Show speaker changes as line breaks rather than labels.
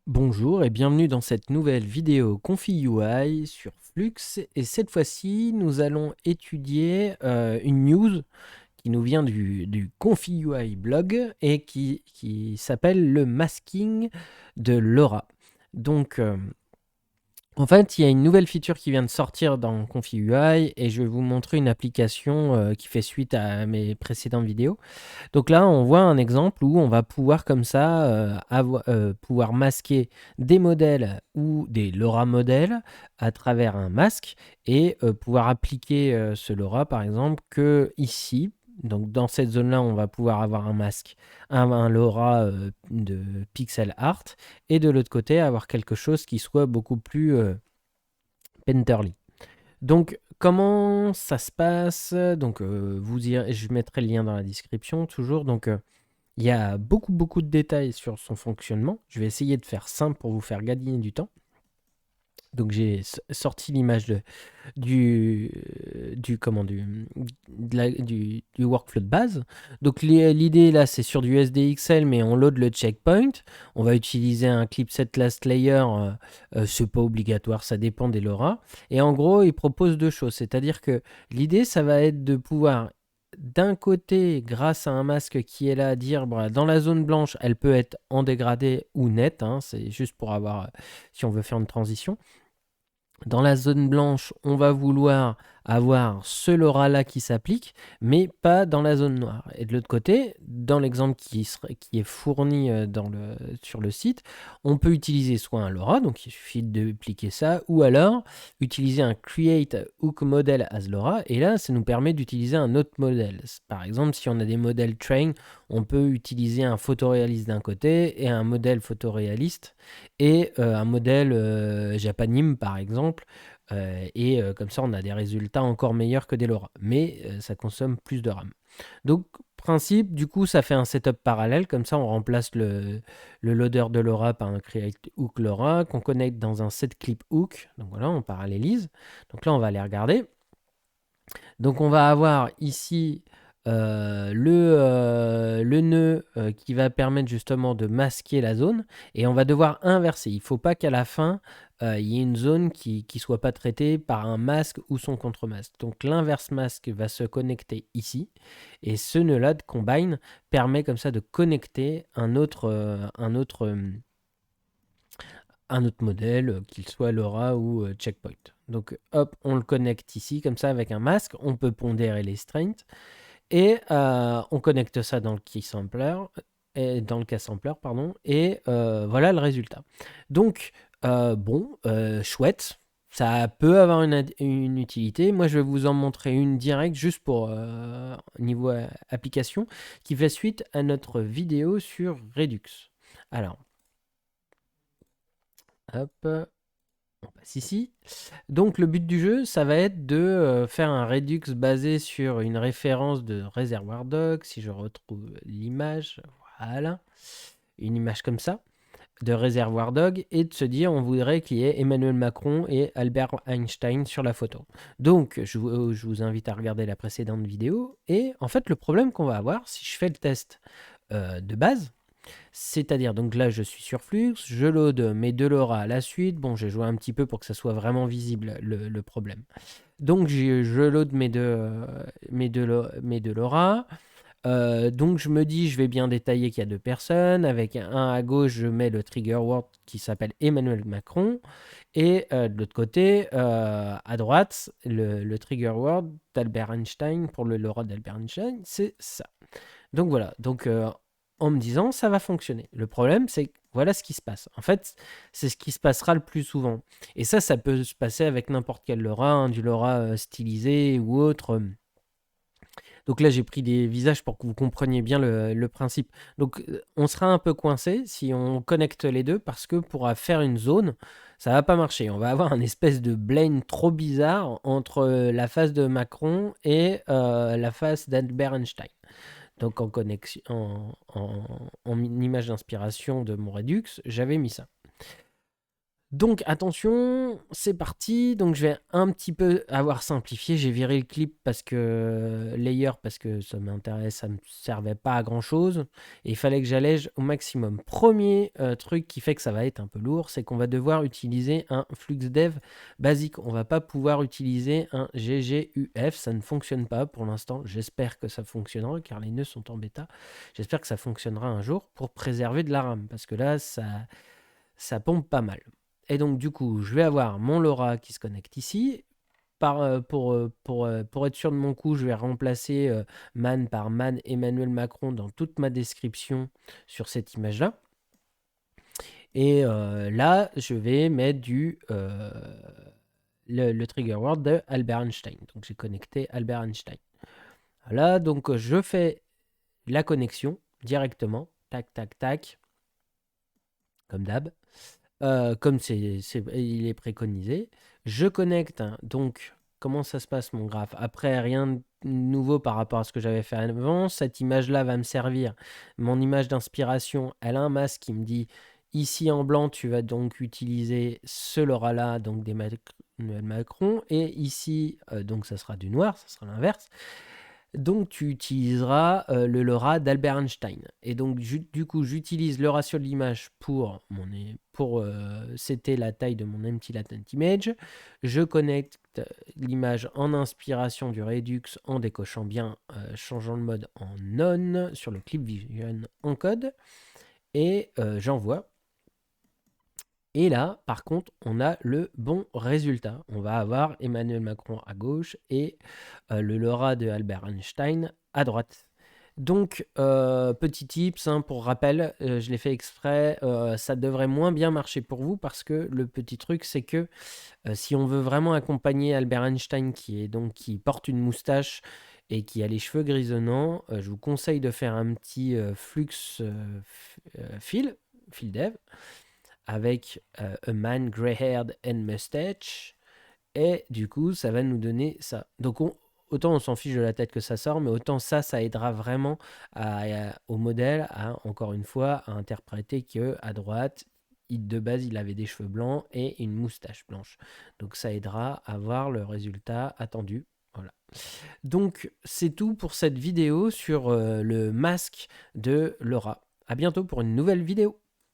Bonjour et bienvenue dans cette nouvelle vidéo Confi UI sur Flux. Et cette fois-ci, nous allons étudier une news qui nous vient du Confi UI blog et qui s'appelle le masking de LoRa. Donc, en fait, il y a une nouvelle feature qui vient de sortir dans Confi UI et je vais vous montrer une application qui fait suite à mes précédentes vidéos. Donc là, on voit un exemple où on va pouvoir comme ça pouvoir masquer des modèles ou des LoRa modèles à travers un masque et pouvoir appliquer ce LoRa par exemple que ici. Donc dans cette zone-là, on va pouvoir avoir un masque, un LoRa de pixel art et de l'autre côté avoir quelque chose qui soit beaucoup plus painterly. Donc, comment ça se passe? Donc, je mettrai le lien dans la description toujours. Donc, il y a beaucoup de détails sur son fonctionnement. Je vais essayer de faire simple pour vous faire gagner du temps. Donc, j'ai sorti l'image du workflow de base. Donc, l'idée là, c'est sur du SDXL, mais on load le checkpoint. On va utiliser un clipset last layer. C'est pas obligatoire, ça dépend des LoRa. Et en gros, il propose deux choses. C'est-à-dire que l'idée, ça va être de pouvoir d'un côté, grâce à un masque qui est là, dire dans la zone blanche, elle peut être en dégradé ou nette. Hein, c'est juste pour avoir, si on veut faire une transition. Dans la zone blanche, on va vouloir avoir ce LoRa-là qui s'applique, mais pas dans la zone noire. Et de l'autre côté, dans l'exemple qui est fourni sur le site, on peut utiliser soit un LoRa, donc il suffit de dupliquer ça, ou alors utiliser un Create Hook Model as LoRa, et là, ça nous permet d'utiliser un autre modèle. Par exemple, si on a des modèles train, on peut utiliser un photoréaliste d'un côté et un modèle photoréaliste et un modèle Japanim par exemple. Et comme ça, on a des résultats encore meilleurs que des LoRa. Mais ça consomme plus de RAM. Donc, principe, du coup, ça fait un setup parallèle. Comme ça, on remplace le loader de LoRa par un Create Hook LoRa qu'on connecte dans un set clip hook. Donc voilà, on parallélise. Donc là, on va aller regarder. Donc on va avoir ici le nœud qui va permettre justement de masquer la zone et on va devoir inverser. Il ne faut pas qu'à la fin, il y ait une zone qui ne soit pas traitée par un masque ou son contre-masque. Donc l'inverse masque va se connecter ici et ce nœud-là de combine permet comme ça de connecter un autre modèle, qu'il soit LoRa ou Checkpoint. Donc hop, on le connecte ici comme ça avec un masque, on peut pondérer les strengths et on connecte ça dans le key sampler et dans le K-sampler pardon et voilà le résultat. Donc chouette, ça peut avoir une utilité. Moi, je vais vous en montrer une directe juste pour niveau application qui fait suite à notre vidéo sur Redux. Alors, hop, on passe ici. Donc le but du jeu, ça va être de faire un Redux basé sur une référence de Reservoir Dog, si je retrouve l'image, voilà, une image comme ça, de Reservoir Dog, et de se dire on voudrait qu'il y ait Emmanuel Macron et Albert Einstein sur la photo. Donc je vous invite à regarder la précédente vidéo, et en fait le problème qu'on va avoir, si je fais le test de base, c'est-à-dire, donc là, je suis sur Flux, je load mes deux LoRa à la suite. Bon, j'ai joué un petit peu pour que ça soit vraiment visible le problème. Donc, je load mes deux LoRa. Donc, je me dis, je vais bien détailler qu'il y a deux personnes. Avec un à gauche, je mets le trigger word qui s'appelle Emmanuel Macron. Et de l'autre côté, à droite, le trigger word d'Albert Einstein pour le LoRa d'Albert Einstein, c'est ça. Donc voilà, donc en me disant ça va fonctionner. Le problème, c'est que voilà ce qui se passe. En fait, c'est ce qui se passera le plus souvent. Et ça peut se passer avec n'importe quel LoRa, hein, du LoRa stylisé ou autre. Donc là, j'ai pris des visages pour que vous compreniez bien le principe. Donc on sera un peu coincé si on connecte les deux parce que pour faire une zone, ça va pas marcher. On va avoir un espèce de blend trop bizarre entre la face de Macron et la face d'Albert Einstein. Donc en connexion, en image d'inspiration de mon Redux, j'avais mis ça. Donc attention, c'est parti. Donc je vais un petit peu avoir simplifié. J'ai viré le clip parce que layer parce que ça m'intéresse, ça me servait pas à grand chose. Et il fallait que j'allège au maximum. Premier truc qui fait que ça va être un peu lourd, c'est qu'on va devoir utiliser un FluxDev basique. On va pas pouvoir utiliser un GGUF. Ça ne fonctionne pas pour l'instant. J'espère que ça fonctionnera car les nœuds sont en bêta. J'espère que ça fonctionnera un jour pour préserver de la RAM parce que là ça pompe pas mal. Et donc, du coup, je vais avoir mon LoRa qui se connecte ici. Pour être sûr de mon coup, je vais remplacer Man par Man Emmanuel Macron dans toute ma description sur cette image-là. Et là, je vais mettre le trigger word de Albert Einstein. Donc, j'ai connecté Albert Einstein. Voilà, donc je fais la connexion directement. Tac, tac, tac. Comme d'hab. Comme il est préconisé. Je connecte, hein, donc comment ça se passe mon graphe? Après, rien de nouveau par rapport à ce que j'avais fait avant. Cette image-là va me servir. Mon image d'inspiration, elle a un masque qui me dit ici en blanc, tu vas donc utiliser ce LoRa-là, donc des Macron, et ici, donc ça sera du noir, ça sera l'inverse. Donc tu utiliseras le LoRa d'Albert Einstein. Et donc du coup j'utilise le ratio de l'image pour c'était la taille de mon empty latent image. Je connecte l'image en inspiration du Redux en décochant bien, changeant le mode en on sur le Clip Vision encode. Et j'envoie. Et là, par contre, on a le bon résultat. On va avoir Emmanuel Macron à gauche et le LoRa de Albert Einstein à droite. Donc, petit tips, hein, pour rappel, je l'ai fait exprès, ça devrait moins bien marcher pour vous parce que le petit truc, c'est que si on veut vraiment accompagner Albert Einstein qui porte une moustache et qui a les cheveux grisonnants, je vous conseille de faire un petit flux fil dev avec A Man Grey-Haired and Mustache. Et du coup, ça va nous donner ça. Donc, autant on s'en fiche de la tête que ça sort, mais autant ça aidera vraiment au modèle, encore une fois, à interpréter qu'à droite, de base, il avait des cheveux blancs et une moustache blanche. Donc, ça aidera à voir le résultat attendu. Voilà. Donc, c'est tout pour cette vidéo sur le masque de LoRa. À bientôt pour une nouvelle vidéo.